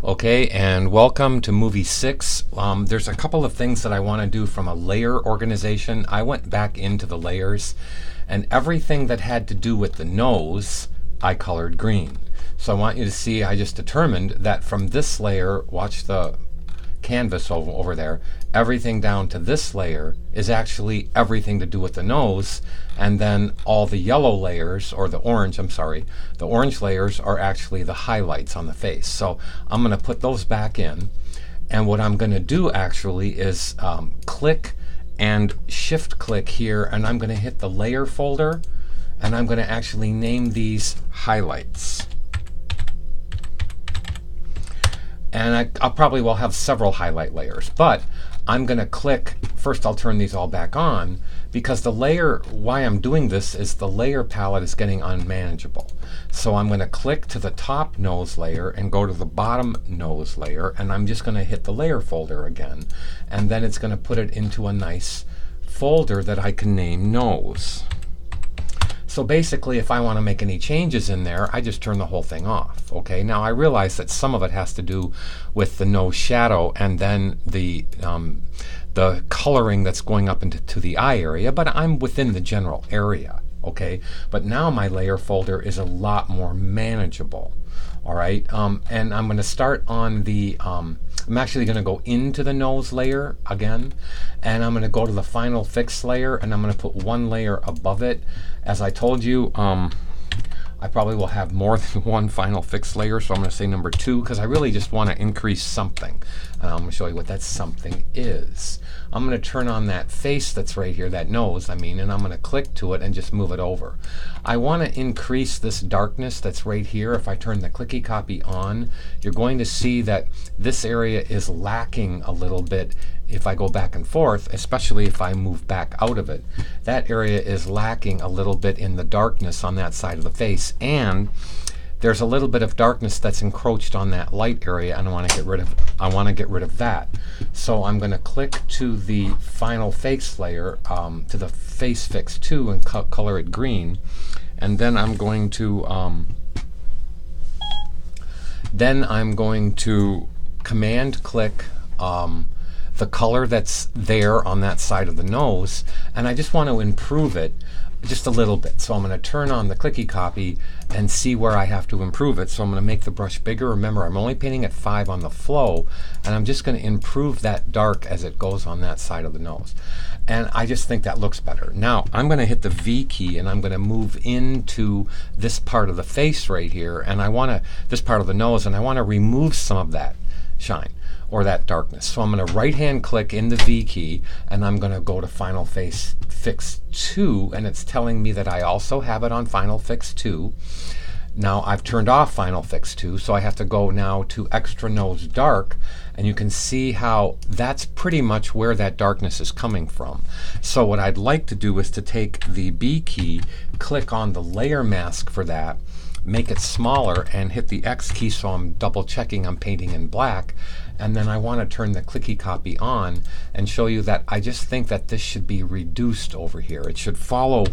Okay, and welcome to movie 6. There's a couple of things that I want to do from a layer organization. I went back into the layers, and everything that had to do with the nose, I colored green. So I want you to see, I just determined that from this layer, watch the canvas over there, everything down to this layer is actually everything to do with the nose, and then all the yellow layers, or the orange, I'm sorry, the orange layers are actually the highlights on the face. So I'm going to put those back in, and what I'm going to do actually is click and shift click here, and I'm going to hit the layer folder, and I'm going to actually name these highlights. And I'll probably will have several highlight layers, but I'm going to click, first I'll turn these all back on, because the layer, why I'm doing this is the layer palette is getting unmanageable. So I'm going to click to the top nose layer and go to the bottom nose layer, and I'm just going to hit the layer folder again, and then it's going to put it into a nice folder that I can name nose. So basically, if I want to make any changes in there, I just turn the whole thing off. Okay. Now I realize that some of it has to do with the nose shadow and then the coloring that's going up into the eye area, but I'm within the general area. Okay. But now my layer folder is a lot more manageable. All right. And I'm going to start on the I'm actually going to go into the nose layer again, and I'm going to go to the final fix layer, and I'm going to put one layer above it. As I told you, I probably will have more than one final fix layer, so I'm going to say number 2 because I really just want to increase something. And I'm going to show you what that something is. I'm going to turn on that face that's right here, that nose, I mean, and I'm going to click to it and just move it over. I want to increase this darkness that's right here. If I turn the clicky copy on, you're going to see that this area is lacking a little bit. If I go back and forth, especially if I move back out of it, that area is lacking a little bit in the darkness on that side of the face, and there's a little bit of darkness that's encroached on that light area, and I want to get rid of that. So I'm going to click to the final face layer, to the face fix 2, and color it green, and then I'm going to command click the color that's there on that side of the nose, and I just want to improve it just a little bit. So I'm going to turn on the clicky copy and see where I have to improve it. So I'm going to make the brush bigger. Remember, I'm only painting at 5 on the flow, and I'm just going to improve that dark as it goes on that side of the nose. And I just think that looks better. Now I'm going to hit the V key, and I'm going to move into this part of the face right here, and this part of the nose, and I want to remove some of that shine or that darkness. So I'm going to right hand click in the V key, and I'm going to go to Final Face Fix 2, and it's telling me that I also have it on Final Fix 2. Now I've turned off Final Fix 2, so I have to go now to Extra Nose Dark, and you can see how that's pretty much where that darkness is coming from. So what I'd like to do is to take the B key, click on the layer mask for that, make it smaller, and hit the X key so I'm double checking I'm painting in black. And then I want to turn the clicky copy on and show you that I just think that this should be reduced over here. It should follow,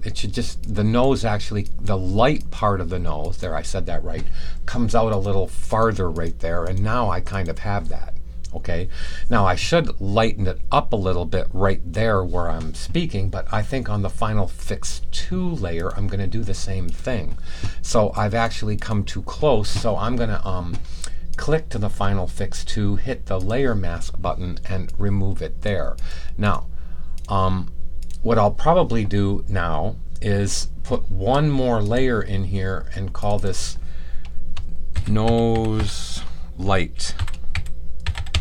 it should just, the nose actually, the light part of the nose, there I said that right, comes out a little farther right there, and now I kind of have that. Okay, now I should lighten it up a little bit right there where I'm speaking, but I think on the Final Fix 2 layer I'm going to do the same thing. So I've actually come too close, so I'm going to click to the Final Fix 2, hit the layer mask button, and remove it there. Now what I'll probably do now is put one more layer in here and call this Nose Light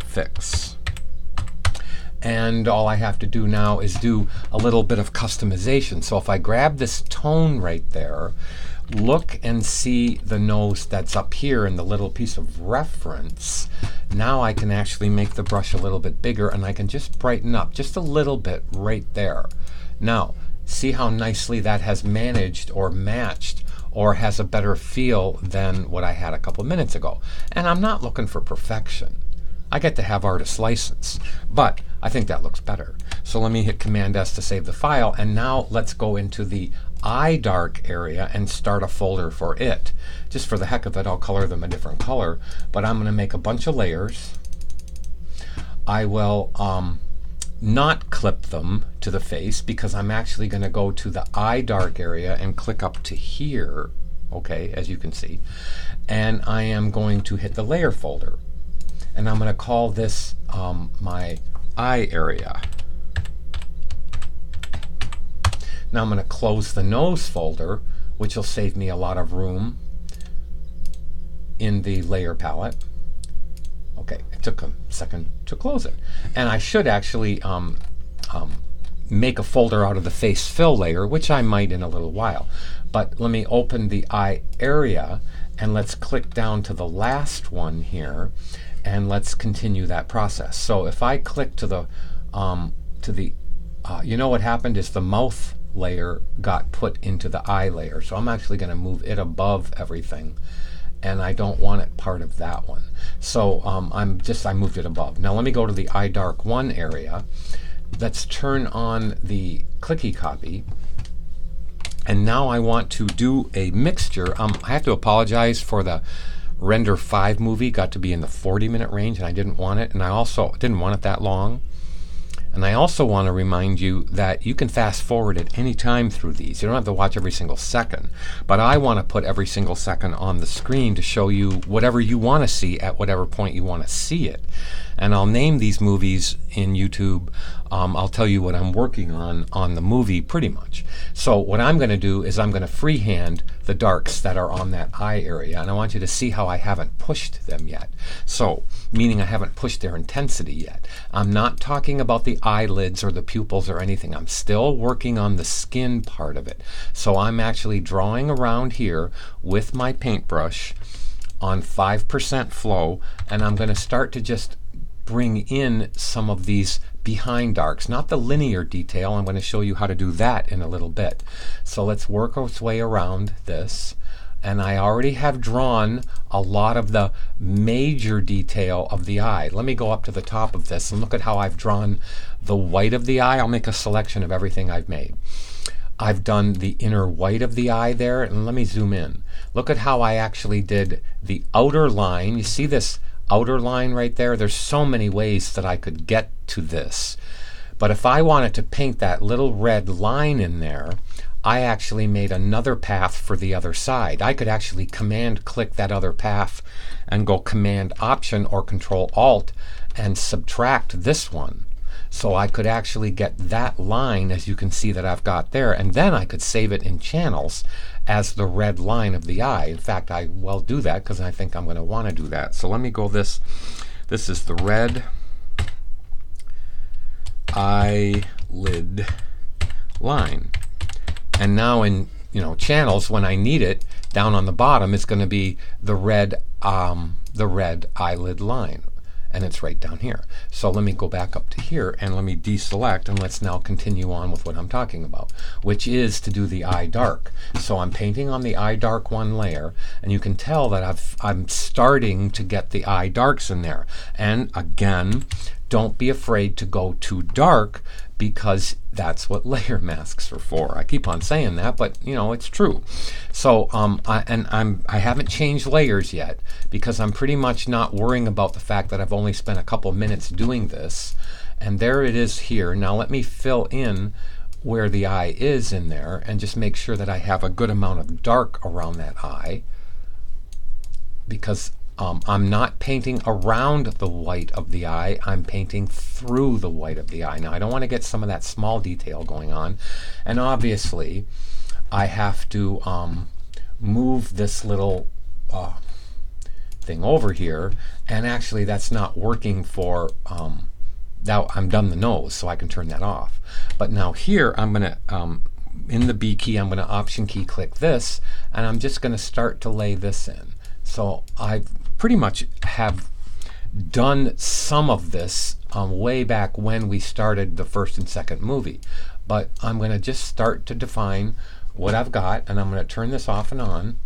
Fix. And all I have to do now is do a little bit of customization. So if I grab this tone right there, look and see the nose that's up here in the little piece of reference. Now I can actually make the brush a little bit bigger, and I can just brighten up just a little bit right there. Now see how nicely that has managed or matched or has a better feel than what I had a couple minutes ago. And I'm not looking for perfection. I get to have artist license, but I think that looks better. So let me hit Command S to save the file, and now let's go into the eye dark area and start a folder for it. Just for the heck of it, I'll color them a different color, but I'm going to make a bunch of layers. I will not clip them to the face because I'm actually going to go to the eye dark area and click up to here, okay, as you can see, and I am going to hit the layer folder, and I'm going to call this my eye area. Now I'm going to close the nose folder, which will save me a lot of room in the layer palette. Okay, it took a second to close it. And I should actually make a folder out of the face fill layer, which I might in a little while. But let me open the eye area, and let's click down to the last one here, and let's continue that process. So if I click to the, you know what happened is the mouth layer got put into the eye layer. So I'm actually going to move it above everything, and I don't want it part of that one. So I moved it above. Now let me go to the eye dark 1 area. Let's turn on the clicky copy. And now I want to do a mixture. I have to apologize for the Render 5 movie got to be in the 40-minute range, and I didn't want it, and I also didn't want it that long. And I also want to remind you that you can fast forward at any time through these. You don't have to watch every single second. But I want to put every single second on the screen to show you whatever you want to see at whatever point you want to see it. And I'll name these movies in YouTube. I'll tell you what I'm working on the movie pretty much. So what I'm going to do is I'm going to freehand the darks that are on that eye area. And I want you to see how I haven't pushed them yet. So, meaning I haven't pushed their intensity yet. I'm not talking about the eyelids or the pupils or anything. I'm still working on the skin part of it. So I'm actually drawing around here with my paintbrush on 5% flow, and I'm going to start to just bring in some of these behind darks, not the linear detail. I'm going to show you how to do that in a little bit. So let's work our way around this. And I already have drawn a lot of the major detail of the eye. Let me go up to the top of this and look at how I've drawn the white of the eye. I'll make a selection of everything I've made. I've done the inner white of the eye there, and let me zoom in. Look at how I actually did the outer line. You see this outer line right there? There's so many ways that I could get to this. But if I wanted to paint that little red line in there, I actually made another path for the other side. I could actually command click that other path and go Command Option or Control Alt and subtract this one. So I could actually get that line, as you can see that I've got there, and then I could save it in channels as the red line of the eye. In fact, I will do that because I think I'm going to want to do that. So let me go this is the red eyelid line. And now in channels, when I need it, down on the bottom it's going to be the red eyelid line, and it's right down here. So let me go back up to here and let me deselect, and let's now continue on with what I'm talking about, which is to do the eye dark. So I'm painting on the eye dark 1 layer, and you can tell that I'm starting to get the eye darks in there. And again, don't be afraid to go too dark, because that's what layer masks are for. I keep on saying that, but it's true. So I haven't changed layers yet because I'm pretty much not worrying about the fact that I've only spent a couple minutes doing this. And there it is here. Now let me fill in where the eye is in there and just make sure that I have a good amount of dark around that eye, because I'm not painting around the white of the eye, I'm painting through the white of the eye. Now I don't want to get some of that small detail going on, and obviously I have to move this little thing over here, and actually that's not working for now I'm done the nose, so I can turn that off. But now here I'm going to in the B key, I'm going to Option key click this, and I'm just going to start to lay this in. So I pretty much have done some of this way back when we started the first and second movie. But I'm going to just start to define what I've got, and I'm going to turn this off and on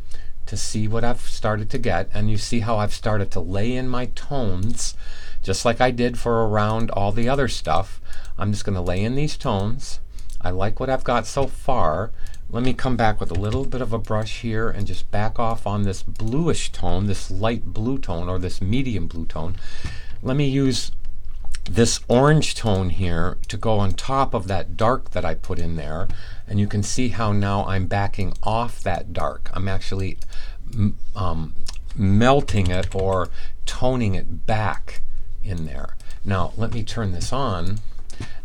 to see what I've started to get. And you see how I've started to lay in my tones just like I did for around all the other stuff. I'm just going to lay in these tones. I like what I've got so far. Let me come back with a little bit of a brush here and just back off on this bluish tone, this light blue tone, or this medium blue tone. Let me use this orange tone here to go on top of that dark that I put in there, and you can see how now I'm backing off that dark. I'm actually melting it or toning it back in there. Now let me turn this on,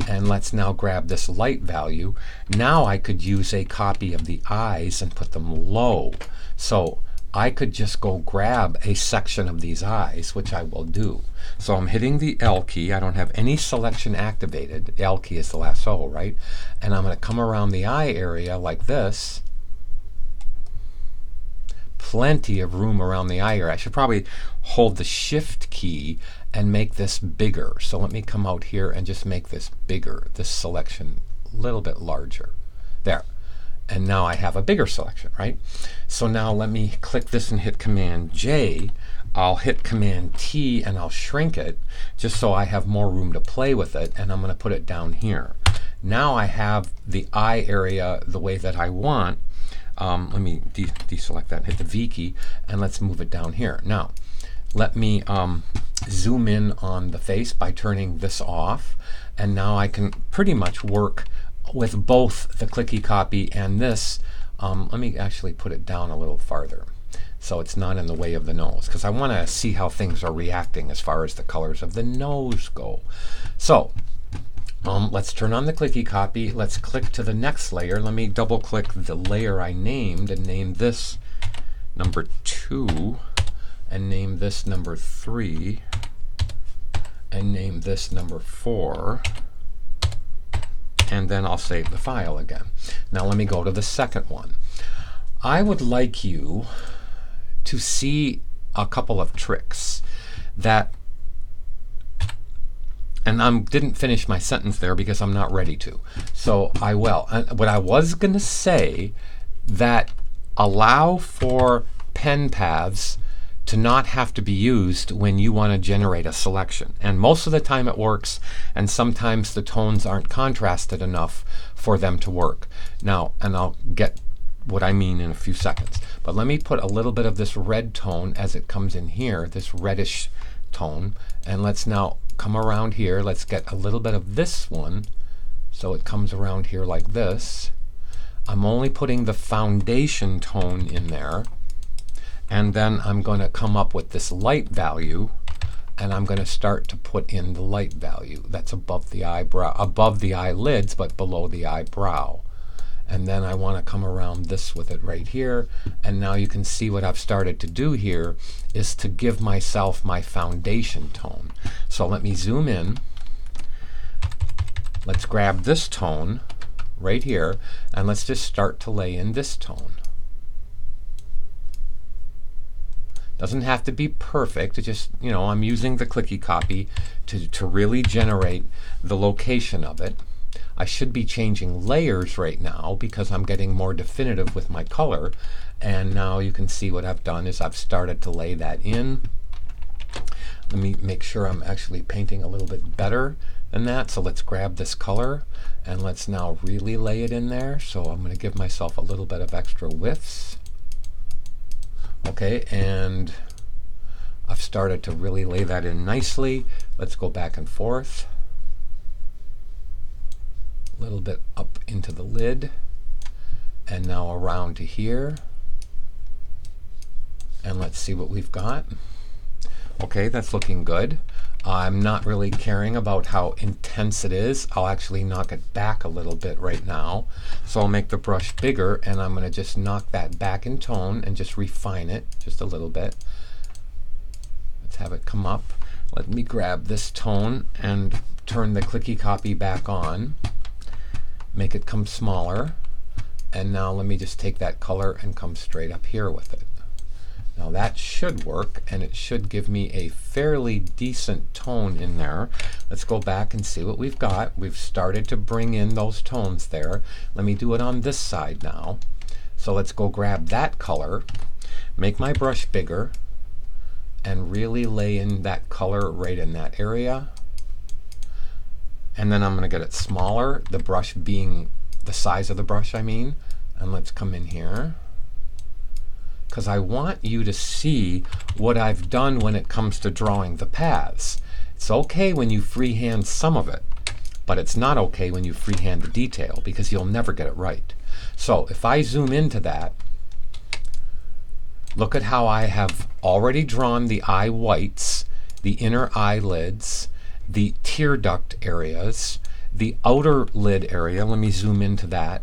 and let's now grab this light value. Now I could use a copy of the eyes and put them low. So I could just go grab a section of these eyes, which I will do. So I'm hitting the L key. I don't have any selection activated. L key is the lasso, right? And I'm going to come around the eye area like this. Plenty of room around the eye area. I should probably hold the shift key and make this bigger. So let me come out here and just make this bigger, this selection a little bit larger. There. And now I have a bigger selection, right? So now let me click this and hit Command J. I'll hit Command T and I'll shrink it just so I have more room to play with it, and I'm going to put it down here. Now I have the eye area the way that I want. Let me deselect that and hit the V key, and let's move it down here. Now let me zoom in on the face by turning this off, and now I can pretty much work with both the clicky copy and this. Let me actually put it down a little farther so it's not in the way of the nose, because I want to see how things are reacting as far as the colors of the nose go. So let's turn on the clicky copy. Let's click to the next layer. Let me double click the layer I named and name this number 2, and name this number 3, and name this number 4. And then I'll save the file again. Now let me go to the second one. I would like you to see a couple of tricks that, and I didn't finish my sentence there because I'm not ready to. So I will. What I was going to say, that allow for pen paths to not have to be used when you want to generate a selection. And most of the time it works, and sometimes the tones aren't contrasted enough for them to work. Now, and I'll get what I mean in a few seconds. But let me put a little bit of this red tone as it comes in here, this reddish tone, and let's now come around here. Let's get a little bit of this one so it comes around here like this. I'm only putting the foundation tone in there. And then I'm going to come up with this light value, and I'm going to start to put in the light value that's above the eyebrow, above the eyelids, but below the eyebrow. And then I want to come around this with it right here. And now you can see what I've started to do here is to give myself my foundation tone. So let me zoom in. Let's grab this tone right here, and let's just start to lay in this tone. Doesn't have to be perfect. It just, you know, I'm using the clicky copy to really generate the location of it. I should be changing layers right now because I'm getting more definitive with my color. And now you can see what I've done is I've started to lay that in. Let me make sure I'm actually painting a little bit better than that. So let's grab this color and let's now really lay it in there. So I'm going to give myself a little bit of extra widths. Okay, and I've started to really lay that in nicely. Let's go back and forth. A little bit up into the lid, and now around to here. And let's see what we've got. Okay, that's looking good. I'm not really caring about how intense it is. I'll actually knock it back a little bit right now. So I'll make the brush bigger, and I'm going to just knock that back in tone and just refine it just a little bit. Let's have it come up. Let me grab this tone and turn the clicky copy back on. Make it come smaller. And now let me just take that color and come straight up here with it. Now that should work, and it should give me a fairly decent tone in there. Let's go back and see what we've got. We've started to bring in those tones there. Let me do it on this side now. So let's go grab that color, make my brush bigger, and really lay in that color right in that area. And then I'm going to get it smaller, the brush being the size of the brush, I mean. And let's come in here, because I want you to see what I've done when it comes to drawing the paths. It's okay when you freehand some of it, but it's not okay when you freehand the detail, because you'll never get it right. So if I zoom into that, look at how I have already drawn the eye whites, the inner eyelids, the tear duct areas, the outer lid area. Let me zoom into that.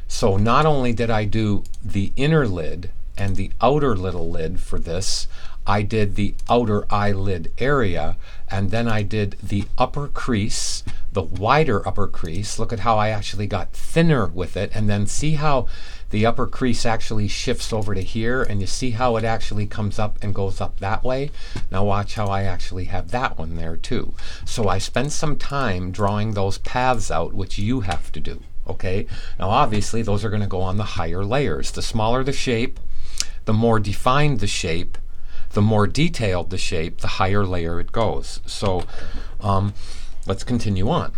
So not only did I do the inner lid and the outer little lid for this, I did the outer eyelid area, and then I did the upper crease, the wider upper crease. Look at how I actually got thinner with it, and then see how the upper crease actually shifts over to here, and you see how it actually comes up and goes up that way. Now watch how I actually have that one there too. So I spent some time drawing those paths out, which you have to do. Okay, now obviously those are going to go on the higher layers. The smaller the shape, the more defined the shape, the more detailed the shape, the higher layer it goes. So let's continue on.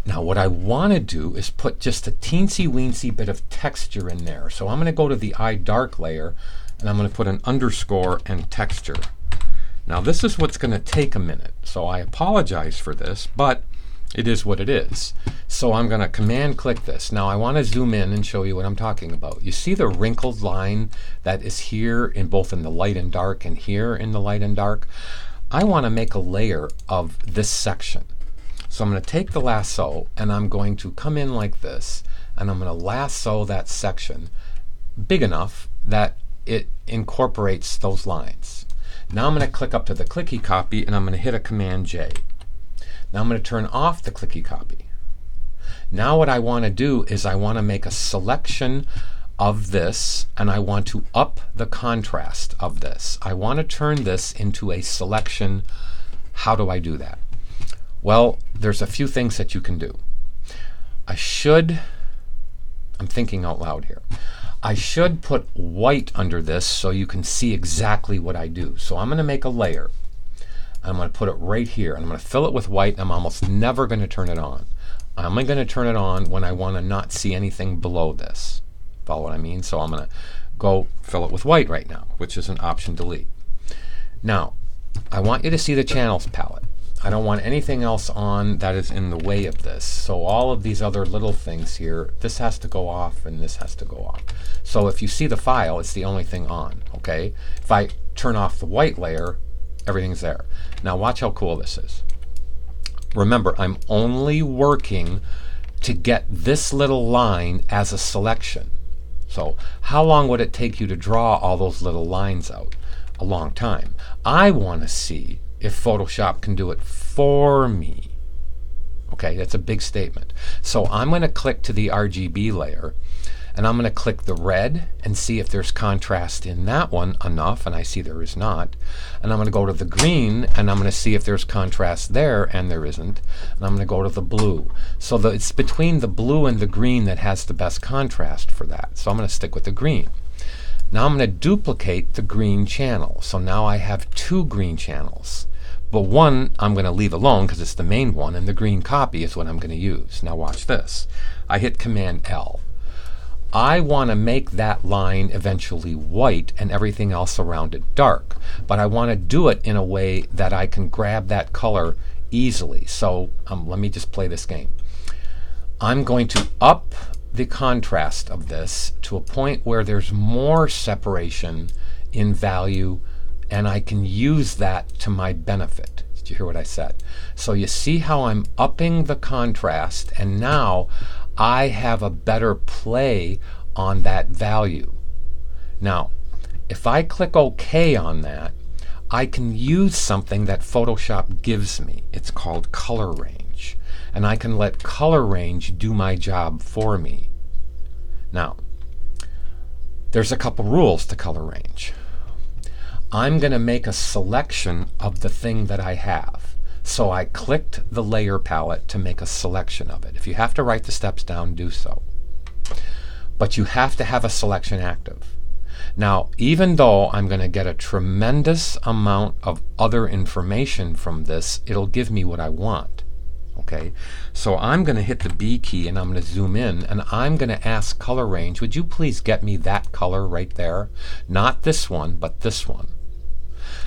Now what I want to do is put just a teensy weensy bit of texture in there. So I'm going to go to the eye dark layer, and I'm going to put an underscore and texture. Now this is what's going to take a minute, so I apologize for this, but it is what it is. So I'm going to command click this. Now I want to zoom in and show you what I'm talking about. You see the wrinkled line that is here in both in the light and dark and here in the light and dark? I want to make a layer of this section. So I'm going to take the lasso and I'm going to come in like this, and I'm going to lasso that section big enough that it incorporates those lines. Now I'm going to click up to the clicky copy and I'm going to hit a Command J. Now I'm going to turn off the clicky copy. Now what I want to do is I want to make a selection of this, and I want to up the contrast of this. I want to turn this into a selection. How do I do that? Well, there's a few things that you can do. I'm thinking out loud here. I should put white under this so you can see exactly what I do. So I'm going to make a layer. I'm going to put it right here, and I'm going to fill it with white, and I'm almost never going to turn it on. I'm only going to turn it on when I want to not see anything below this. Follow what I mean? So I'm going to go fill it with white right now, which is an Option Delete. Now, I want you to see the channels palette. I don't want anything else on that is in the way of this. So all of these other little things here, this has to go off and this has to go off. So if you see the file, it's the only thing on, okay? If I turn off the white layer, everything's there. Now watch how cool this is. Remember, I'm only working to get this little line as a selection. So how long would it take you to draw all those little lines out? A long time. I want to see if Photoshop can do it for me. Okay, that's a big statement. So I'm going to click to the RGB layer, and I'm going to click the red and see if there's contrast in that one enough, and I see there is not. And I'm going to go to the green, and I'm going to see if there's contrast there, and there isn't. And I'm going to go to the blue. So it's between the blue and the green that has the best contrast for that. So I'm going to stick with the green. Now I'm going to duplicate the green channel. So now I have two green channels. But one I'm going to leave alone because it's the main one, and the green copy is what I'm going to use. Now watch this. I hit Command L. I want to make that line eventually white and everything else around it dark. But I want to do it in a way that I can grab that color easily. So let me just play this game. I'm going to up the contrast of this to a point where there's more separation in value, and I can use that to my benefit. Did you hear what I said? So you see how I'm upping the contrast, and now I have a better play on that value. Now, if I click OK on that, I can use something that Photoshop gives me. It's called color range. And I can let color range do my job for me. Now, there's a couple rules to color range. I'm going to make a selection of the thing that I have. So I clicked the layer palette to make a selection of it. If you have to write the steps down, do so. But you have to have a selection active. Now, even though I'm going to get a tremendous amount of other information from this, it'll give me what I want. Okay, so I'm going to hit the B key and I'm going to zoom in, and I'm going to ask color range, would you please get me that color right there? Not this one, but this one.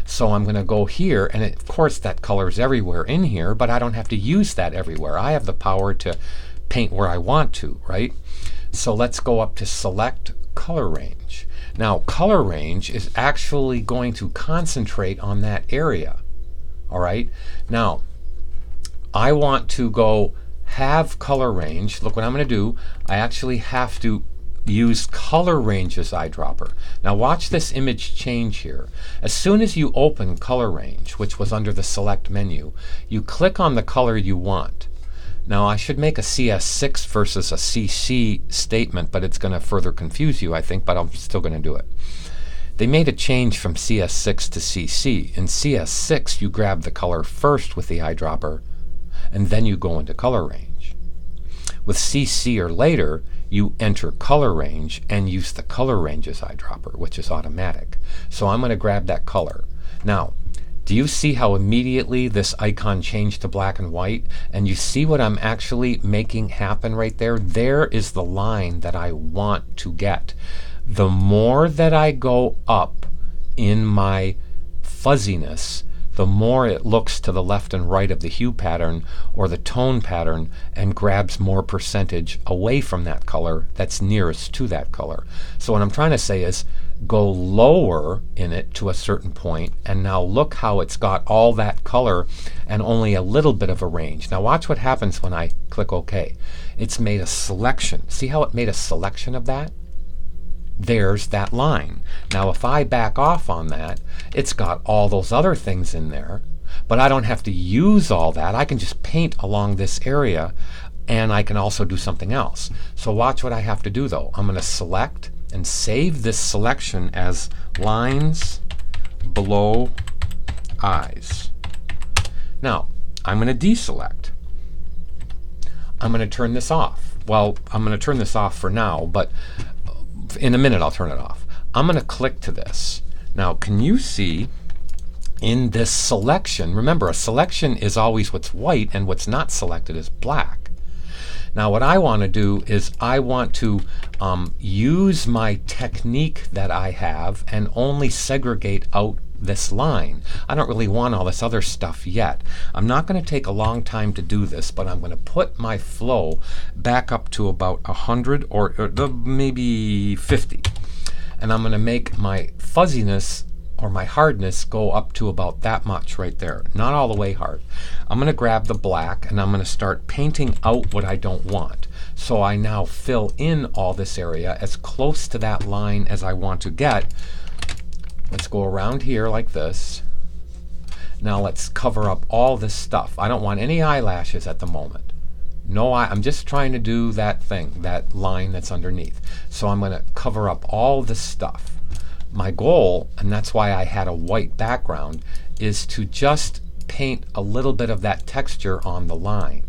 So I'm going to go here, and of course that color is everywhere in here, but I don't have to use that everywhere. I have the power to paint where I want to, right? So let's go up to select color range. Now color range is actually going to concentrate on that area. All right, now I want to go have color range. Look what I'm going to do. I actually have to use color range as eyedropper. Now watch this image change here. As soon as you open color range, which was under the select menu, you click on the color you want. Now I should make a CS6 versus a CC statement, but it's going to further confuse you, I think, but I'm still going to do it. They made a change from CS6 to CC. In CS6 you grab the color first with the eyedropper, and then you go into color range. With CC or later, you enter color range and use the color range as eyedropper, which is automatic. So I'm going to grab that color. Now, do you see how immediately this icon changed to black and white? And you see what I'm actually making happen right there? There is the line that I want to get. The more that I go up in my fuzziness, the more it looks to the left and right of the hue pattern or the tone pattern and grabs more percentage away from that color that's nearest to that color. So what I'm trying to say is go lower in it to a certain point, and now look how it's got all that color and only a little bit of a range. Now watch what happens when I click OK. It's made a selection. See how it made a selection of that? There's that line. Now if I back off on that, it's got all those other things in there, but I don't have to use all that. I can just paint along this area, and I can also do something else. So watch what I have to do though. I'm going to select and save this selection as lines below eyes. Now I'm going to deselect. I'm going to turn this off. Well, I'm going to turn this off for now, but in a minute I'll turn it off. I'm going to click to this. Now can you see in this selection, remember a selection is always what's white and what's not selected is black. Now what I want to do is I want to use my technique that I have and only segregate out this line. I don't really want all this other stuff yet. I'm not going to take a long time to do this, but I'm going to put my flow back up to about 100 or maybe 50. And I'm going to make my fuzziness or my hardness go up to about that much right there. Not all the way hard. I'm going to grab the black and I'm going to start painting out what I don't want. So I now fill in all this area as close to that line as I want to get. Let's go around here like this. Now let's cover up all this stuff. I don't want any eyelashes at the moment. No, I'm just trying to do that thing, that line that's underneath. So I'm going to cover up all this stuff. My goal, and that's why I had a white background, is to just paint a little bit of that texture on the line.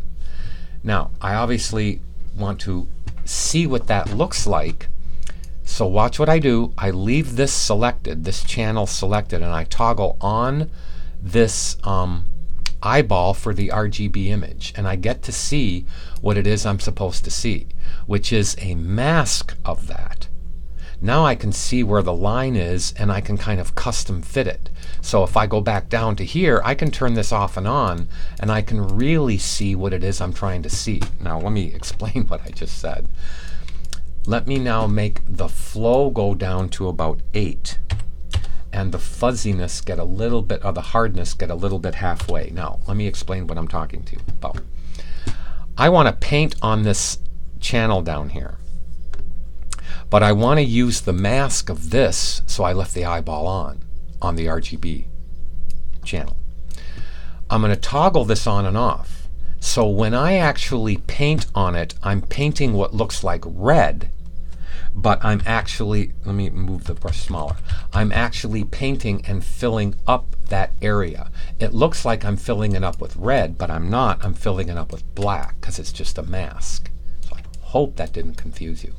Now, I obviously want to see what that looks like. So watch what I do. I leave this selected, this channel selected, and I toggle on this eyeball for the RGB image, and I get to see what it is I'm supposed to see, which is a mask of that. Now I can see where the line is, and I can kind of custom fit it. So if I go back down to here, I can turn this off and on, and I can really see what it is I'm trying to see. Now let me explain what I just said. Let me now make the flow go down to about 8 and the fuzziness get a little bit, or the hardness get a little bit halfway. Now let me explain what I'm talking to you about. I want to paint on this channel down here, but I want to use the mask of this, so I left the eyeball on the RGB channel. I'm going to toggle this on and off. So when I actually paint on it, I'm painting what looks like red, but I'm actually, let me move the brush smaller, I'm actually painting and filling up that area. It looks like I'm filling it up with red, but I'm not. I'm filling it up with black because it's just a mask. So I hope that didn't confuse you.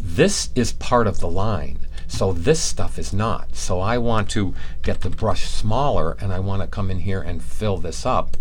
This is part of the line. So this stuff is not. So I want to get the brush smaller, and I want to come in here and fill this up.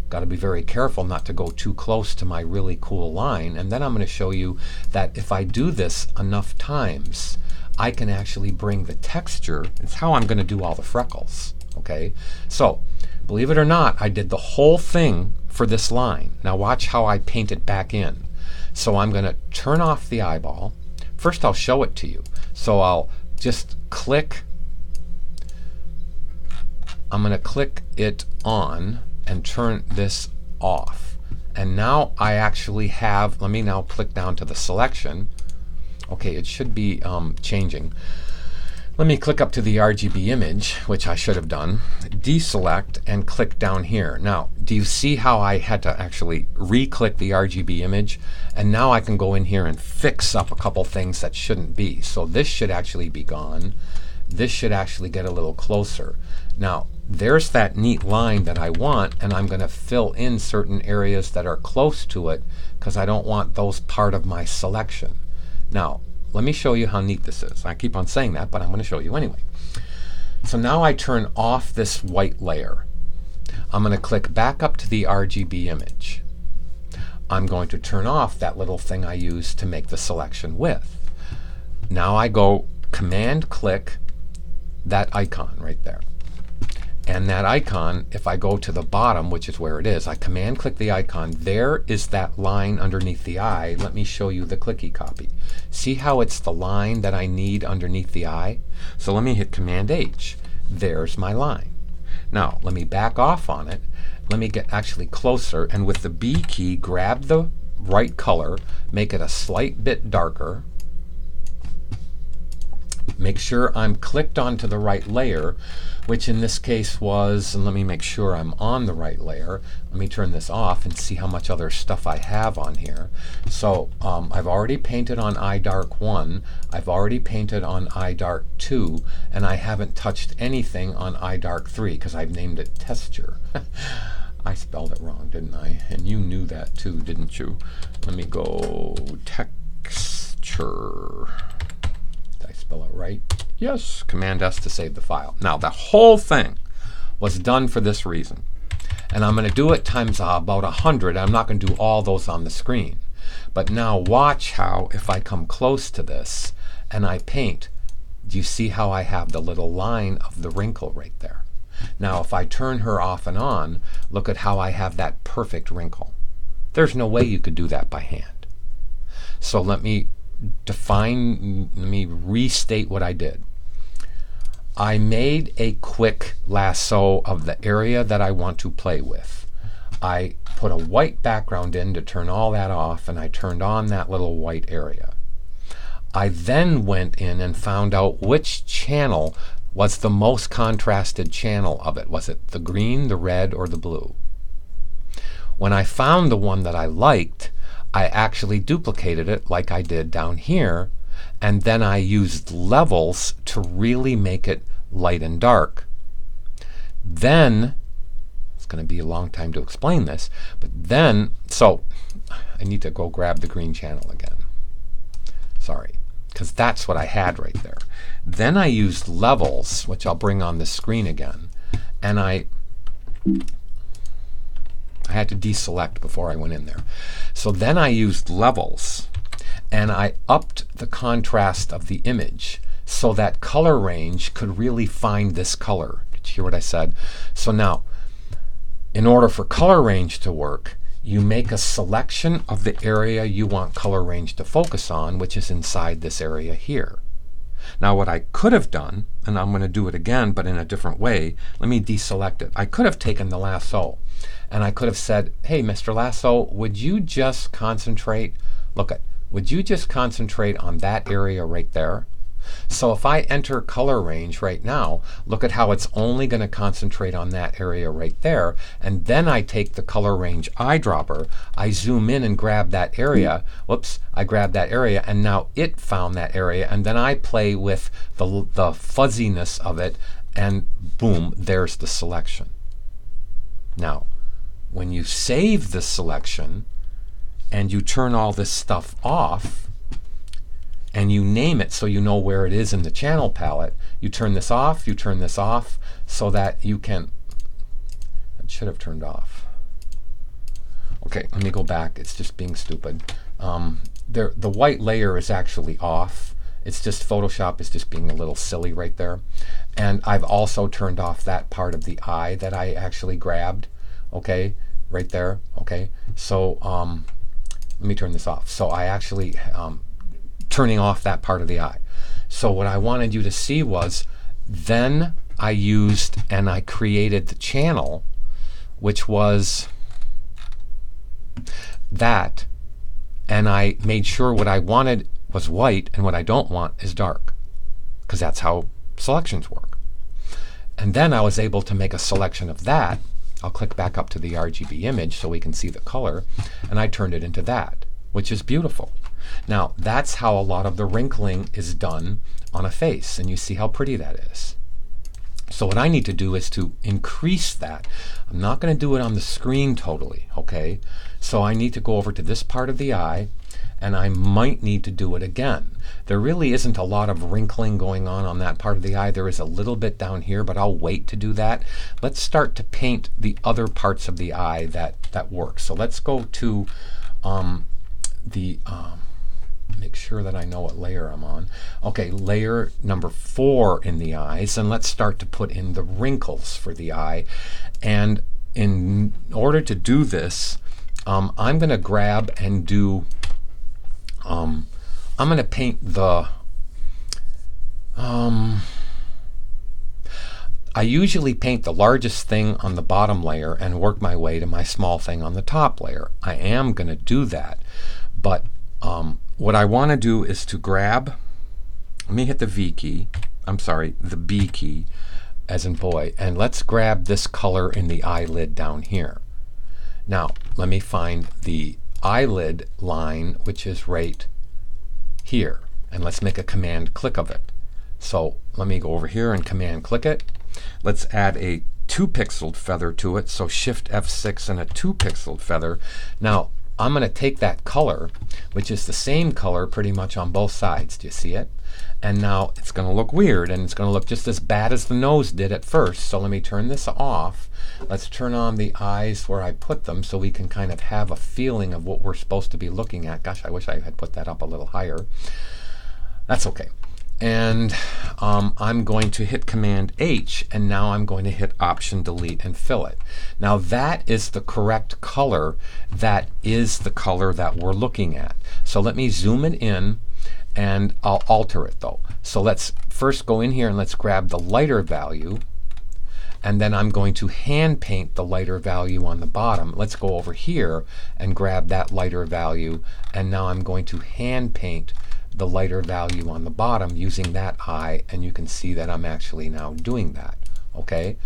Got to be very careful not to go too close to my really cool line. And then I'm going to show you that if I do this enough times, I can actually bring the texture. It's how I'm going to do all the freckles. Okay, so believe it or not, I did the whole thing for this line. Now watch how I paint it back in. So I'm going to turn off the eyeball. First I'll show it to you. So I'll just click. I'm going to click it on and turn this off. And now I actually have, let me now click down to the selection. Okay, it should be changing. Let me click up to the RGB image, which I should have done, deselect, and click down here. Now, do you see how I had to actually re-click the RGB image? And now I can go in here and fix up a couple things that shouldn't be. So this should actually be gone. This should actually get a little closer. Now, there's that neat line that I want, and I'm going to fill in certain areas that are close to it because I don't want those part of my selection. Now, let me show you how neat this is. I keep on saying that, but I'm going to show you anyway. So now I turn off this white layer. I'm going to click back up to the RGB image. I'm going to turn off that little thing I used to make the selection with. Now I go Command click that icon right there. And that icon, if I go to the bottom, which is where it is, I Command click the icon. There is that line underneath the eye. Let me show you the clicky copy. See how it's the line that I need underneath the eye? So let me hit Command H. There's my line. Now let me back off on it. Let me get actually closer, and with the B key, grab the right color, make it a slight bit darker. Make sure I'm clicked onto the right layer, which in this case was, and let me make sure I'm on the right layer. Let me turn this off and see how much other stuff I have on here. So I've already painted on Eyedark 1, I've already painted on Eyedark 2, and I haven't touched anything on Eyedark 3 because I've named it Texture. I spelled it wrong, didn't I? And you knew that too, didn't you? Let me go Texture. Spell it right? Yes. Command S to save the file. Now the whole thing was done for this reason, and I'm going to do it times about 100. I'm not going to do all those on the screen, but now watch how if I come close to this and I paint, do you see how I have the little line of the wrinkle right there? Now if I turn her off and on, look at how I have that perfect wrinkle. There's no way you could do that by hand. So let me restate what I did. I made a quick lasso of the area that I want to play with. I put a white background in to turn all that off, and I turned on that little white area. I then went in and found out which channel was the most contrasted channel of it. Was it the green, the red, or the blue? When I found the one that I liked, I actually duplicated it like I did down here, and then I used levels to really make it light and dark. Then, it's going to be a long time to explain this, but then, so I need to go grab the green channel again. Sorry, because that's what I had right there. Then I used levels, which I'll bring on the screen again, and I had to deselect before I went in there. So then I used levels, and I upped the contrast of the image so that color range could really find this color. Did you hear what I said? So now, in order for color range to work, you make a selection of the area you want color range to focus on, which is inside this area here. Now what I could have done, and I'm going to do it again but in a different way, let me deselect it. I could have taken the lasso and I could have said, hey Mr. Lasso, would you just concentrate, would you just concentrate on that area right there? So if I enter color range right now, look at how it's only going to concentrate on that area right there, and then I take the color range eyedropper, I zoom in and grab that area, whoops, I grab that area, and now it found that area, and then I play with the fuzziness of it, and boom, there's the selection. Now, when you save the selection, and you turn all this stuff off, and you name it so you know where it is in the channel palette. You turn this off, so that you can, it should have turned off. Okay, let me go back. It's just being stupid. The white layer is actually off. It's just Photoshop is just being a little silly right there. And I've also turned off that part of the eye that I actually grabbed. Okay, right there. Okay, so let me turn this off. So I actually turning off that part of the eye. So what I wanted you to see was, then I used and I created the channel, which was that, and I made sure what I wanted was white and what I don't want is dark, because that's how selections work. And then I was able to make a selection of that. I'll click back up to the RGB image so we can see the color, and I turned it into that, which is beautiful. Now that's how a lot of the wrinkling is done on a face, and you see how pretty that is. So what I need to do is to increase that. I'm not going to do it on the screen totally, okay? So I need to go over to this part of the eye, and I might need to do it again. There really isn't a lot of wrinkling going on that part of the eye. There is a little bit down here, but I'll wait to do that. Let's start to paint the other parts of the eye that work. So let's go to make sure that I know what layer I'm on. Okay, layer number 4 in the eyes, and let's start to put in the wrinkles for the eye. And in order to do this, I'm going to grab and do, I'm going to paint the, I usually paint the largest thing on the bottom layer and work my way to my small thing on the top layer. I am going to do that, but what I want to do is to grab, let me hit the V key, I'm sorry, the B key, as in boy, and let's grab this color in the eyelid down here. Now, let me find the eyelid line, which is right here, and let's make a command click of it. So let me go over here and command click it. Let's add a 2-pixeled feather to it, so Shift F6 and a 2-pixeled feather. Now, I'm going to take that color, which is the same color pretty much on both sides. Do you see it? And now it's going to look weird, and it's going to look just as bad as the nose did at first. So let me turn this off. Let's turn on the eyes where I put them so we can kind of have a feeling of what we're supposed to be looking at. Gosh, I wish I had put that up a little higher. That's okay. And I'm going to hit Command H, and now I'm going to hit Option Delete and fill it. Now that is the correct color. That is the color that we're looking at. So let me zoom it in, and I'll alter it though. So let's first go in here and let's grab the lighter value, and then I'm going to hand paint the lighter value on the bottom. Let's go over here and grab that lighter value, and now I'm going to hand paint the lighter value on the bottom using that eye, and you can see that I'm actually now doing that. Okay,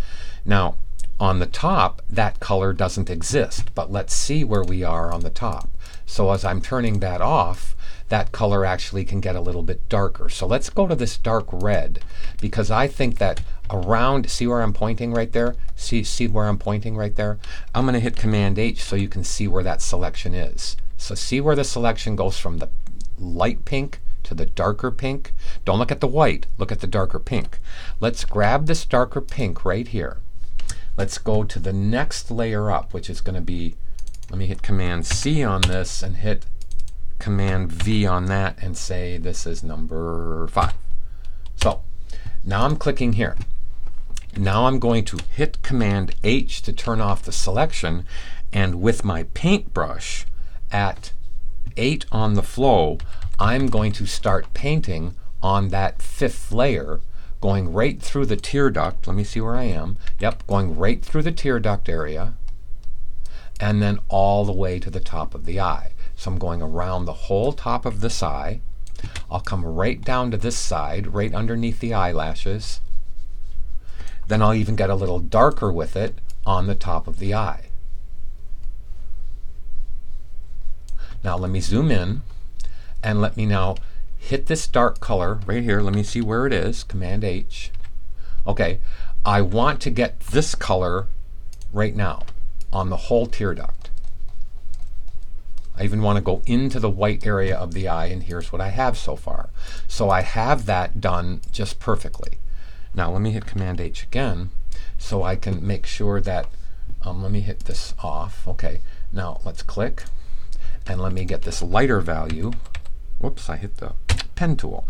now on the top that color doesn't exist, but let's see where we are on the top. So as I'm turning that off, that color actually can get a little bit darker. So let's go to this dark red, because I think that around, see where I'm pointing right there? See where I'm pointing right there? I'm going to hit Command H so you can see where that selection is. So see where the selection goes from the light pink to the darker pink. Don't look at the white, look at the darker pink. Let's grab this darker pink right here. Let's go to the next layer up, which is going to be, let me hit Command C on this and hit Command V on that and say this is number 5. So now I'm clicking here. Now I'm going to hit Command H to turn off the selection, and with my paintbrush at 8 on the flow, I'm going to start painting on that 5th layer, going right through the tear duct. Let me see where I am. Yep, going right through the tear duct area, and then all the way to the top of the eye. So I'm going around the whole top of this eye. I'll come right down to this side, right underneath the eyelashes. Then I'll even get a little darker with it on the top of the eye. Now let me zoom in, and let me now hit this dark color right here. Let me see where it is. Command H. Okay, I want to get this color right now on the whole tear duct. I even want to go into the white area of the eye, and here's what I have so far. So I have that done just perfectly. Now let me hit Command H again so I can make sure that, let me hit this off. Okay, now let's click, and let me get this lighter value. Whoops, I hit the pen tool.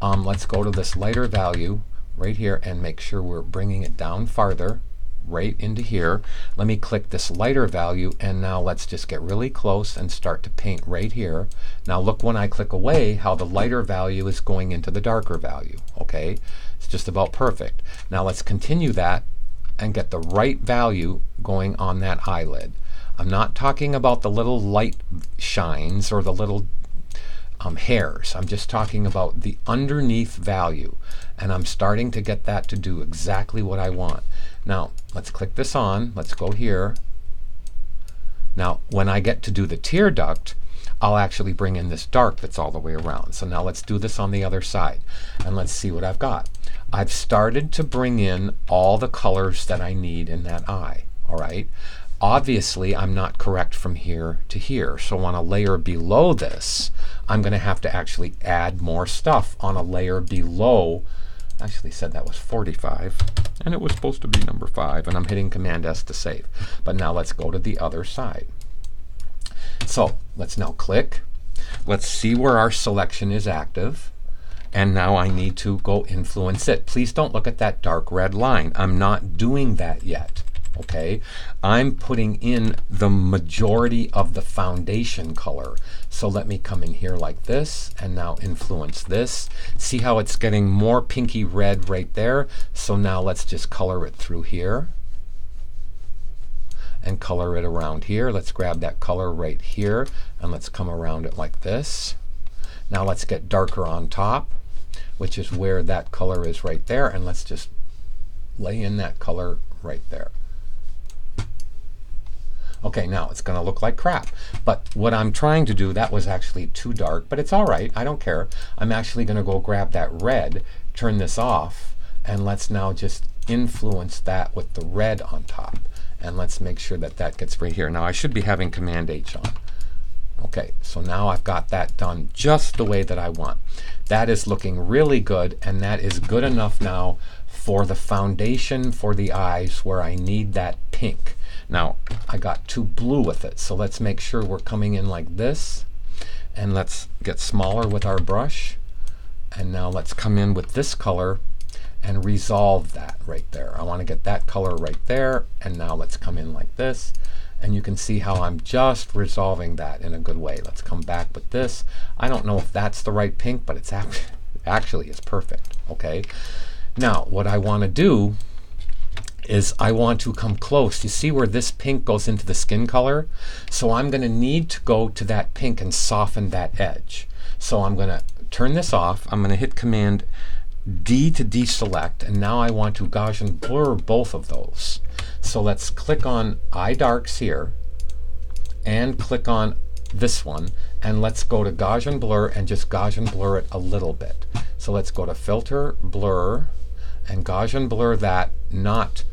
Let's go to this lighter value right here and make sure we're bringing it down farther, right into here. Let me click this lighter value, and now let's just get really close and start to paint right here. Now look, when I click away, how the lighter value is going into the darker value. Okay, it's just about perfect. Now let's continue that and get the right value going on that eyelid. I'm not talking about the little light shines or the little hairs. I'm just talking about the underneath value, and I'm starting to get that to do exactly what I want. Now let's click this on. Let's go here. Now when I get to do the tear duct, I'll actually bring in this dark that's all the way around. So now let's do this on the other side, and let's see what I've got. I've started to bring in all the colors that I need in that eye. All right. Obviously, I'm not correct from here to here. So on a layer below this, I'm going to have to actually add more stuff on a layer below. I actually said that was 45, and it was supposed to be number 5, and I'm hitting Command S to save. But now let's go to the other side. So let's now click. Let's see where our selection is active. And now I need to go influence it. Please don't look at that dark red line. I'm not doing that yet. Okay, I'm putting in the majority of the foundation color. So let me come in here like this and now influence this. See how it's getting more pinky red right there? So now let's just color it through here and color it around here. Let's grab that color right here and let's come around it like this. Now let's get darker on top, which is where that color is right there, and let's just lay in that color right there. Okay, now it's going to look like crap. But what I'm trying to do, that was actually too dark, but it's all right. I don't care. I'm actually going to go grab that red, turn this off, and let's now just influence that with the red on top. And let's make sure that that gets right here. Now I should be having Command H on. Okay, so now I've got that done just the way that I want. That is looking really good, and that is good enough now for the foundation for the eyes where I need that pink. Now I got too blue with it, so let's make sure we're coming in like this, and let's get smaller with our brush, and now let's come in with this color and resolve that right there. I want to get that color right there, and now let's come in like this, and you can see how I'm just resolving that in a good way. Let's come back with this. I don't know if that's the right pink, but it's actually is perfect. Okay, now what I want to do is I want to come close. You see where this pink goes into the skin color? So I'm going to need to go to that pink and soften that edge. So I'm going to turn this off. I'm going to hit Command D to deselect, and now I want to Gaussian blur both of those. So let's click on Eye Darks here and click on this one, and let's go to Gaussian blur and just Gaussian blur it a little bit. So let's go to Filter, Blur, and Gaussian blur that, not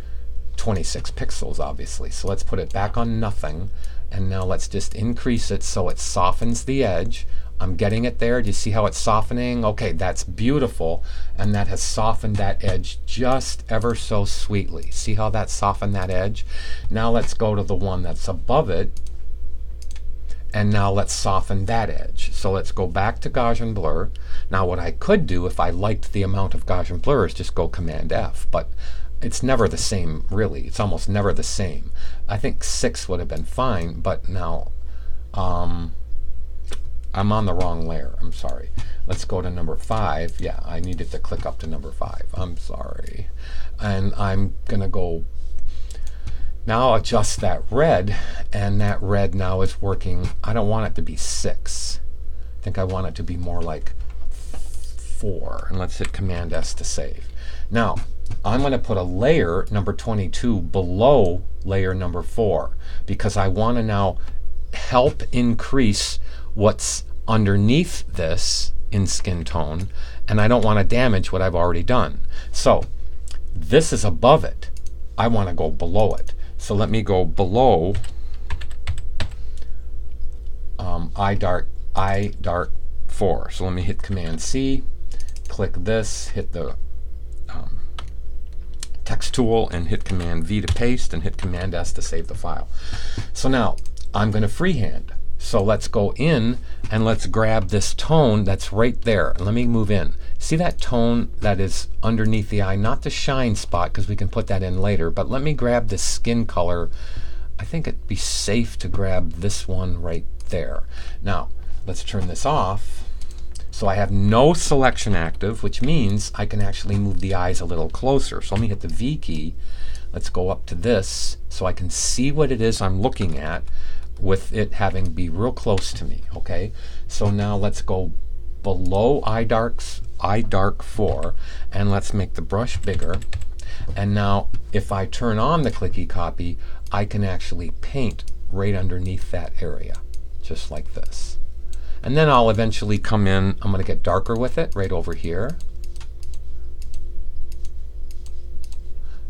26 pixels obviously. So let's put it back on nothing, and now let's just increase it so it softens the edge. I'm getting it there. Do you see how it's softening? Okay, that's beautiful, and that has softened that edge just ever so sweetly. See how that softened that edge? Now let's go to the one that's above it, and now let's soften that edge. So let's go back to Gaussian blur. Now what I could do if I liked the amount of Gaussian blur is just go Command F, but it's never the same really. It's almost never the same. I think 6 would have been fine, but now I'm on the wrong layer. I'm sorry. Let's go to number 5. Yeah, I needed to click up to number 5. I'm sorry. And I'm gonna go now adjust that red, and that red now is working. I don't want it to be 6. I think I want it to be more like 4. And let's hit Command S to save. Now I'm going to put a layer number 22 below layer number 4, because I want to now help increase what's underneath this in skin tone, and I don't want to damage what I've already done. So this is above it. I want to go below it. So let me go below Eyedropper 4. So let me hit Command C, click this, hit the text tool, and hit Command V to paste, and hit Command S to save the file. So now I'm going to freehand. So let's go in and let's grab this tone that's right there. Let me move in. See that tone that is underneath the eye? Not the shine spot, because we can put that in later, but let me grab this skin color. I think it'd be safe to grab this one right there. Now, let's turn this off. So I have no selection active, which means I can actually move the eyes a little closer. So let me hit the V key. Let's go up to this so I can see what it is I'm looking at with it having be real close to me. Okay, so now let's go below Eyedropper 4, and let's make the brush bigger. And now if I turn on the clicky copy, I can actually paint right underneath that area, just like this. And then I'll eventually come in, I'm going to get darker with it right over here.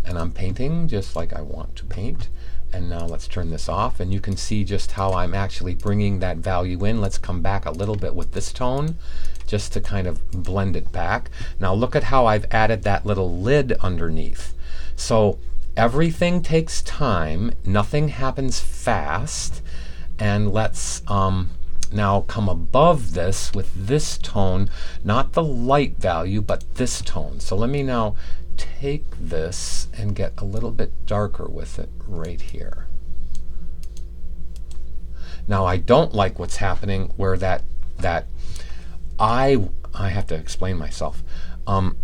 And I'm painting just like I want to paint. And now let's turn this off, and you can see just how I'm actually bringing that value in. Let's come back a little bit with this tone just to kind of blend it back. Now look at how I've added that little lid underneath. So everything takes time, nothing happens fast. And let's now come above this with this tone, not the light value, but this tone. So let me now take this and get a little bit darker with it right here. Now I don't like what's happening where that I have to explain myself.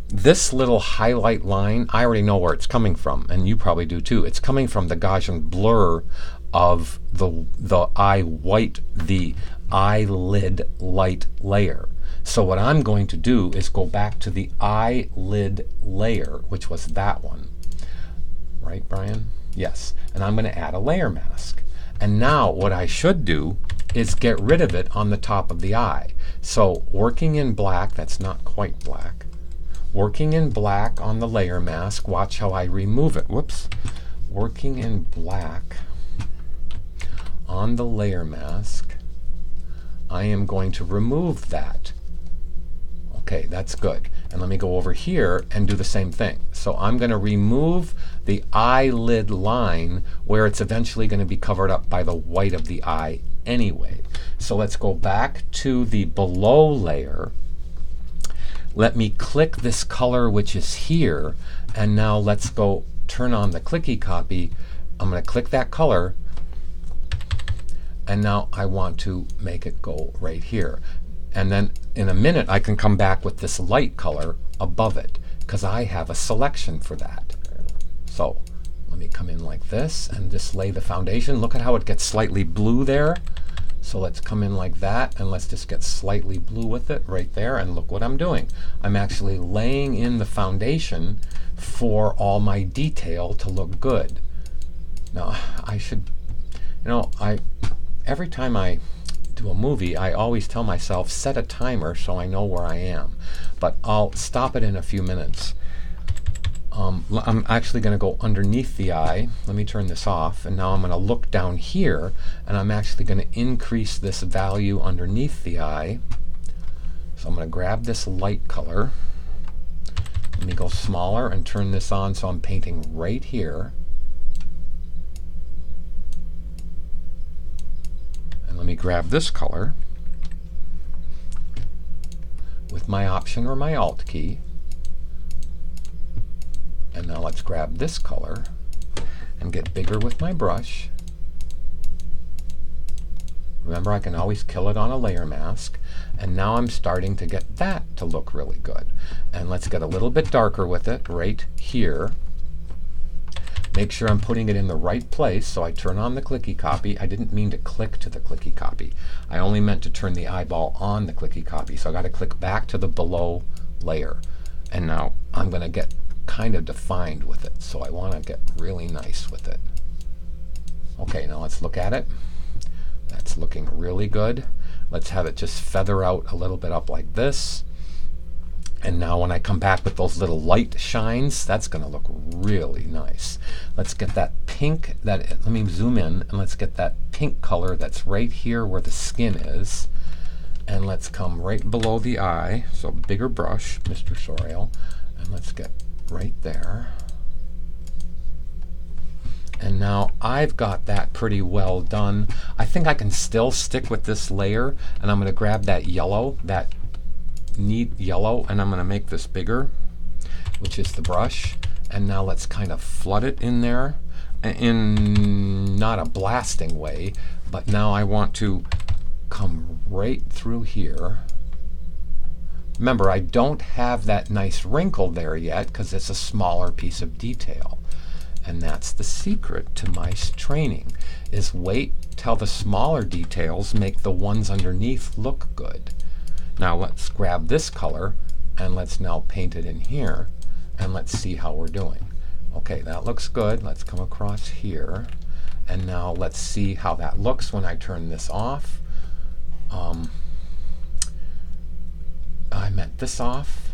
This little highlight line, I already know where it's coming from, and you probably do too. It's coming from the Gaussian blur of the eyelid light layer. So what I'm going to do is go back to the eyelid layer, which was that one. Right, Brian? Yes. And I'm going to add a layer mask. And now what I should do is get rid of it on the top of the eye. So working in black, that's not quite black. Working in black on the layer mask, watch how I remove it. Whoops. Working in black on the layer mask, I am going to remove that. Okay, that's good. And let me go over here and do the same thing. So I'm going to remove the eyelid line where it's eventually going to be covered up by the white of the eye anyway. So let's go back to the below layer. Let me click this color which is here, and now let's go turn on the clicky copy. I'm going to click that color, and now I want to make it go right here. And then in a minute I can come back with this light color above it because I have a selection for that. So let me come in like this and just lay the foundation. Look at how it gets slightly blue there. So let's come in like that, and let's just get slightly blue with it right there, and look what I'm doing. I'm actually laying in the foundation for all my detail to look good. Now I should, every time I do a movie, I always tell myself, set a timer so I know where I am. But I'll stop it in a few minutes. I'm actually going to go underneath the eye. Let me turn this off, and now I'm going to look down here, and I'm actually going to increase this value underneath the eye. So I'm going to grab this light color. Let me go smaller and turn this on so I'm painting right here. And let me grab this color with my Option or my Alt key. And now let's grab this color and get bigger with my brush. Remember, I can always kill it on a layer mask. And now I'm starting to get that to look really good. And let's get a little bit darker with it right here. Make sure I'm putting it in the right place. So I turn on the clicky copy. I didn't mean to click to the clicky copy. I only meant to turn the eyeball on the clicky copy. So I got to click back to the below layer. And now I'm going to get kind of defined with it. So I want to get really nice with it. Okay, now let's look at it. That's looking really good. Let's have it just feather out a little bit up like this. And now when I come back with those little light shines, that's going to look really nice. Let's get that pink, let me zoom in, and let's get that pink color that's right here where the skin is. And let's come right below the eye, so bigger brush, Mr. Sorial, and let's get right there. And now I've got that pretty well done. I think I can still stick with this layer, and I'm going to grab that yellow, that neat yellow, and I'm going to make this bigger, which is the brush. And now let's kind of flood it in there in not a blasting way, but now I want to come right through here. Remember, I don't have that nice wrinkle there yet because it's a smaller piece of detail. And that's the secret to mice training, is wait till the smaller details make the ones underneath look good. Now let's grab this color and let's now paint it in here, and let's see how we're doing. Okay, that looks good. Let's come across here, and now let's see how that looks when I turn this off. I meant this off.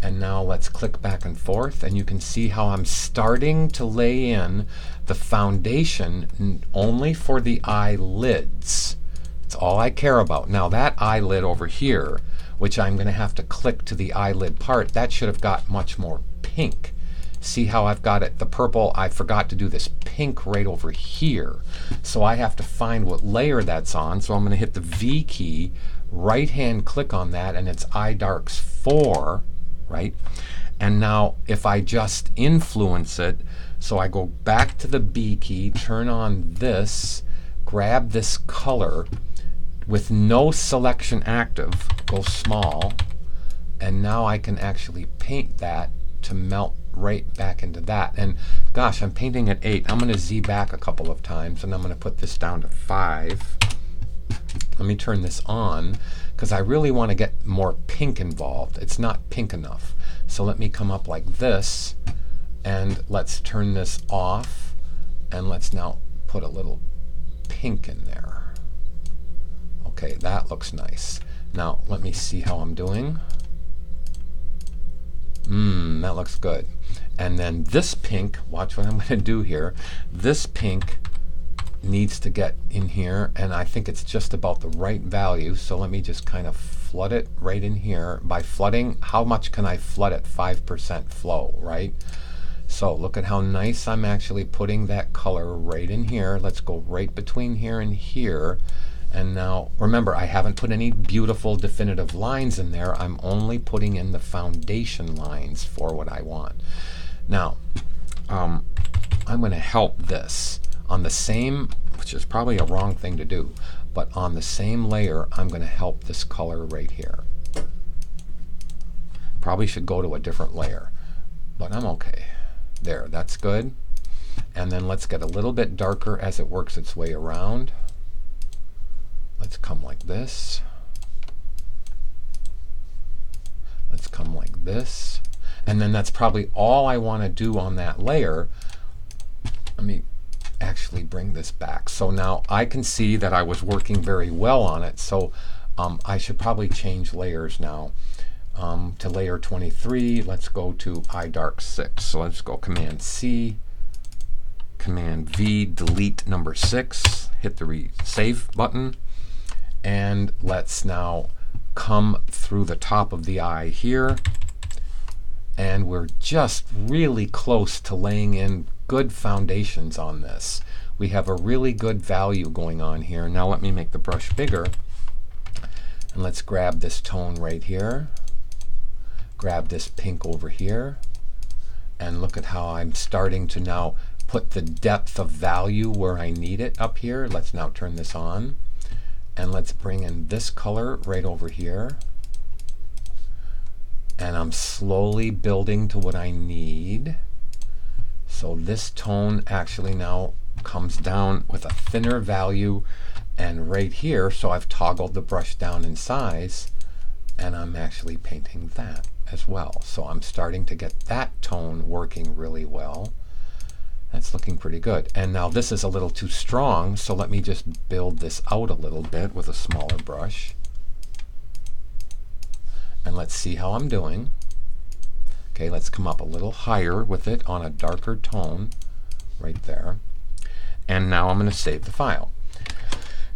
And now let's click back and forth, and you can see how I'm starting to lay in the foundation only for the eyelids. It's all I care about. Now that eyelid over here, which I'm going to have to click to the eyelid part, that should have got much more pink. See how I've got it, the purple, I forgot to do this pink right over here. So I have to find what layer that's on. So I'm going to hit the V key, right hand click on that, and it's Eyedarks 4. Right? And now if I just influence it, so I go back to the B key, turn on this, grab this color with no selection active, go small, and now I can actually paint that to melt right back into that. And gosh, I'm painting at 8. I'm going to Z back a couple of times, and I'm going to put this down to 5. Let me turn this on, because I really want to get more pink involved. It's not pink enough. So let me come up like this, and let's turn this off, and let's now put a little pink in there. Okay, that looks nice. Now let me see how I'm doing. That looks good. And then this pink, watch what I'm going to do here. This pink needs to get in here, and I think it's just about the right value. So let me just kind of flood it right in here. By flooding, how much can I flood at 5% flow, right? So look at how nice I'm actually putting that color right in here. Let's go right between here and here. And now remember, I haven't put any beautiful definitive lines in there. I'm only putting in the foundation lines for what I want. Now I'm going to help this on the same, which is probably a wrong thing to do, but on the same layer I'm going to help this color right here. Probably should go to a different layer, but I'm okay. There, that's good. And then let's get a little bit darker as it works its way around. Let's come like this. Let's come like this. And then that's probably all I want to do on that layer. Let me actually bring this back. So now I can see that I was working very well on it. So I should probably change layers now to layer 23. Let's go to Eyedarks 6. So let's go Command C, Command V, delete number 6, hit the save button, and let's now come through the top of the eye here. And we're just really close to laying in good foundations on this. We have a really good value going on here. Now let me make the brush bigger, and let's grab this tone right here, grab this pink over here, and look at how I'm starting to now put the depth of value where I need it up here. Let's now turn this on, and let's bring in this color right over here. And I'm slowly building to what I need. So this tone actually now comes down with a thinner value, and right here, so I've toggled the brush down in size, and I'm actually painting that as well. So I'm starting to get that tone working really well. That's looking pretty good. And now this is a little too strong, so let me just build this out a little bit with a smaller brush. and let's see how I'm doing. Okay, let's come up a little higher with it on a darker tone right there. And now I'm going to save the file.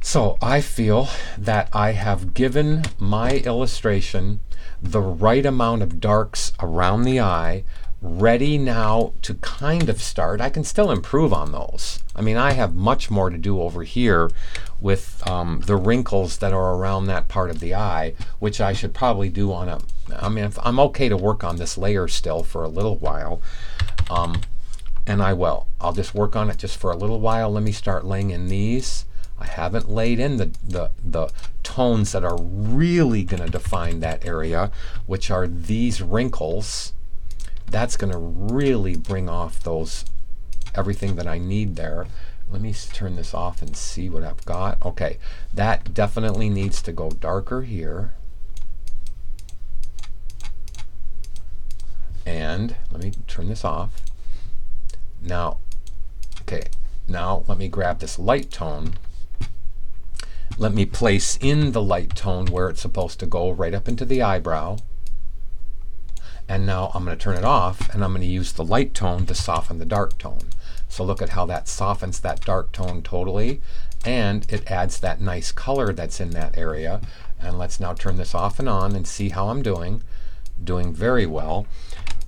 So I feel that I have given my illustration the right amount of darks around the eye, ready now to kind of start. I can still improve on those. I mean, I have much more to do over here with the wrinkles that are around that part of the eye, which I should probably do on a, I mean, I'm okay to work on this layer still for a little while. And I will. I'll just work on it just for a little while. Let me start laying in these. I haven't laid in the tones that are really going to define that area, which are these wrinkles. That's going to really bring off those, everything that I need there. Let me turn this off and see what I've got. Okay, that definitely needs to go darker here. And let me turn this off. Now, okay, now let me grab this light tone. Let me place in the light tone where it's supposed to go, right up into the eyebrow. And now I'm going to turn it off, and I'm going to use the light tone to soften the dark tone. So look at how that softens that dark tone totally, and it adds that nice color that's in that area. And let's now turn this off and on and see how I'm doing. Doing very well.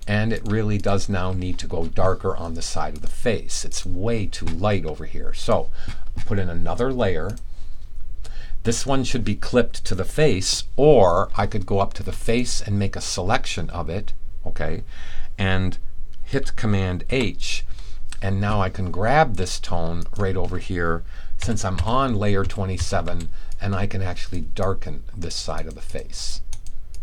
And it really does now need to go darker on the side of the face. It's way too light over here. So put in another layer. This one should be clipped to the face, or I could go up to the face and make a selection of it, okay, and hit Command H, and now I can grab this tone right over here since I'm on layer 27, and I can actually darken this side of the face.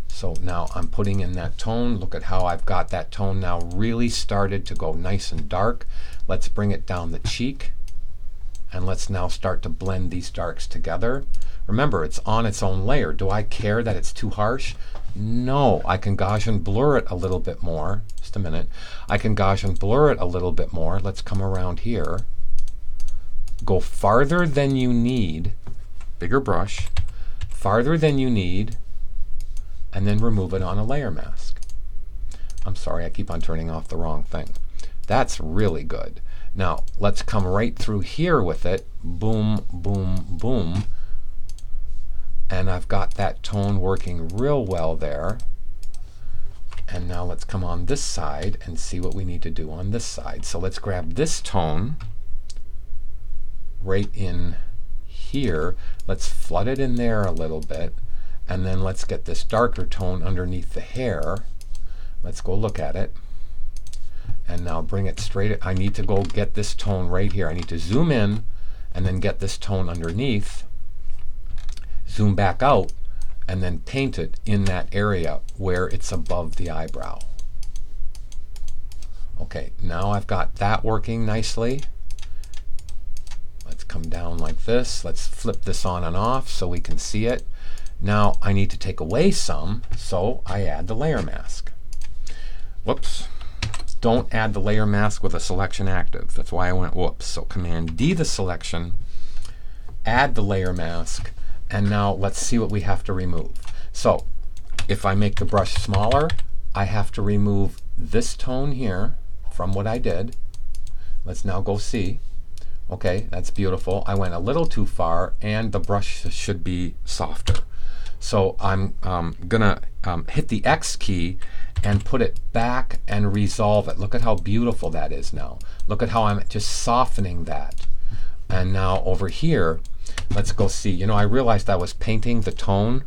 So now I'm putting in that tone. Look at how I've got that tone now really started to go nice and dark. Let's bring it down the cheek, and let's now start to blend these darks together. Remember, it's on its own layer. Do I care that it's too harsh? No, I can Gaussian blur it a little bit more. Just a minute. I can Gaussian blur it a little bit more. Let's come around here. Go farther than you need. Bigger brush. Farther than you need. And then remove it on a layer mask. I'm sorry, I keep on turning off the wrong thing. That's really good. Now, let's come right through here with it. Boom, boom, boom. And I've got that tone working real well there. And now let's come on this side and see what we need to do on this side. So let's grab this tone right in here. Let's flood it in there a little bit. And then let's get this darker tone underneath the hair. Let's go look at it. And now bring it straight. I need to go get this tone right here. I need to zoom in and then get this tone underneath. Zoom back out and then paint it in that area where it's above the eyebrow. Okay, now I've got that working nicely. Let's come down like this. Let's flip this on and off so we can see it. Now I need to take away some, so I add the layer mask. Whoops. Don't add the layer mask with a selection active. That's why I went whoops. So Command D the selection, add the layer mask, and now let's see what we have to remove. So if I make the brush smaller, I have to remove this tone here from what I did. Let's now go see. Okay, that's beautiful. I went a little too far, and the brush should be softer. So I'm gonna hit the X key and put it back and resolve it. Look at how beautiful that is now. Look at how I'm just softening that. And now over here, let's go see. You know, I realized I was painting the tone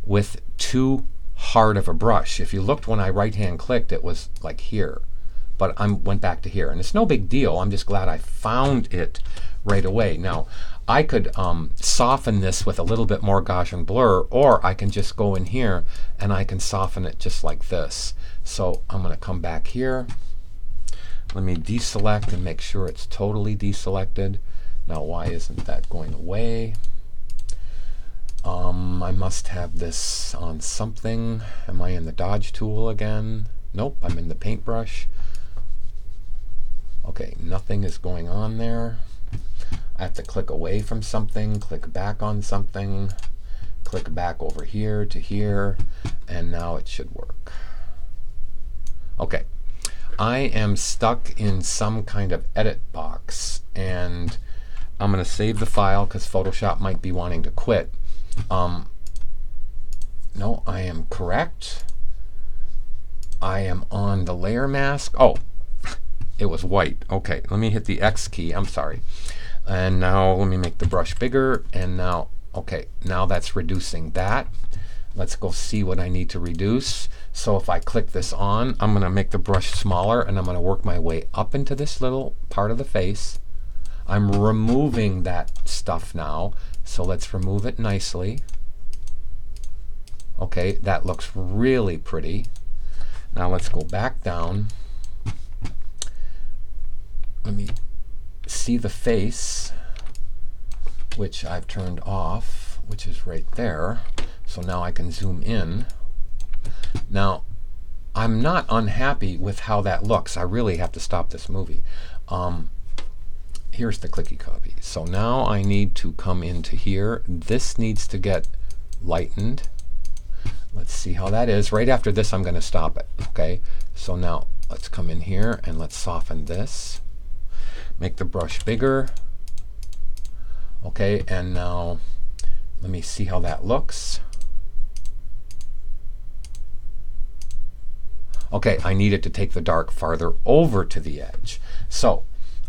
with too hard of a brush. If you looked when I right-hand clicked, it was like here. But I went back to here. And it's no big deal. I'm just glad I found it right away. Now, I could soften this with a little bit more Gaussian blur, or I can just go in here and I can soften it just like this. So I'm going to come back here. Let me deselect and make sure it's totally deselected. Now, why isn't that going away? I must have this on something. Am I in the dodge tool again? Nope, I'm in the paintbrush. Okay, nothing is going on there. I have to click away from something, click back on something, click back over here to here, and now it should work. Okay, I am stuck in some kind of edit box, and I'm going to save the file because Photoshop might be wanting to quit. No, I am correct. I am on the layer mask. Oh, it was white. Okay, let me hit the X key. I'm sorry. And now let me make the brush bigger, and now, okay, now that's reducing that. Let's go see what I need to reduce. So if I click this on, I'm going to make the brush smaller, and I'm going to work my way up into this little part of the face. I'm removing that stuff now, so let's remove it nicely. Okay, that looks really pretty. Now let's go back down. Let me see the face, which I've turned off, which is right there. So now I can zoom in. Now, I'm not unhappy with how that looks. I really have to stop this movie. Here's the clicky copy. So now I need to come into here. This needs to get lightened. Let's see how that is. Right after this, I'm going to stop it. Okay, so now let's come in here and let's soften this. Make the brush bigger. Okay, and now let me see how that looks. Okay, I need it to take the dark farther over to the edge. So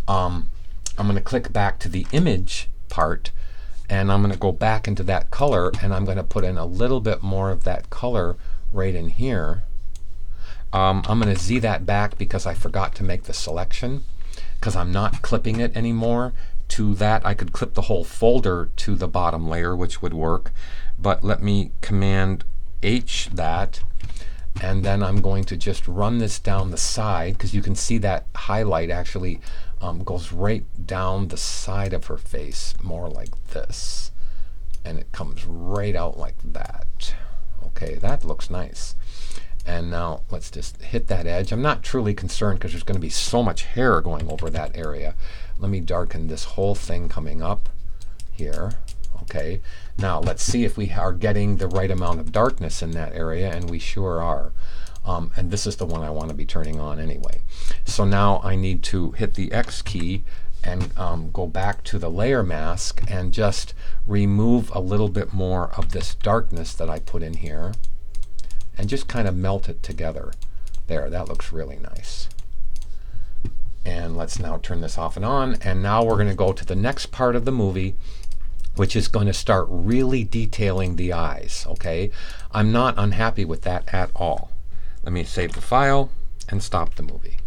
I'm going to click back to the image part, and I'm going to go back into that color, and I'm going to put in a little bit more of that color right in here. I'm going to Z that back because I forgot to make the selection, because I'm not clipping it anymore to that. I could clip the whole folder to the bottom layer, which would work, but let me Command H that, and then I'm going to just run this down the side, because you can see that highlight actually goes right down the side of her face, more like this, and it comes right out like that. Okay, that looks nice. And now let's just hit that edge. I'm not truly concerned because there's going to be so much hair going over that area. Let me darken this whole thing coming up here. Okay, now let's see if we are getting the right amount of darkness in that area, and we sure are. And this is the one I want to be turning on anyway. So now I need to hit the X key and go back to the layer mask and just remove a little bit more of this darkness that I put in here, and just kind of melt it together. There, that looks really nice. And let's now turn this off and on, and now we're going to go to the next part of the movie, which is going to start really detailing the eyes. Okay, I'm not unhappy with that at all. Let me save the file and stop the movie.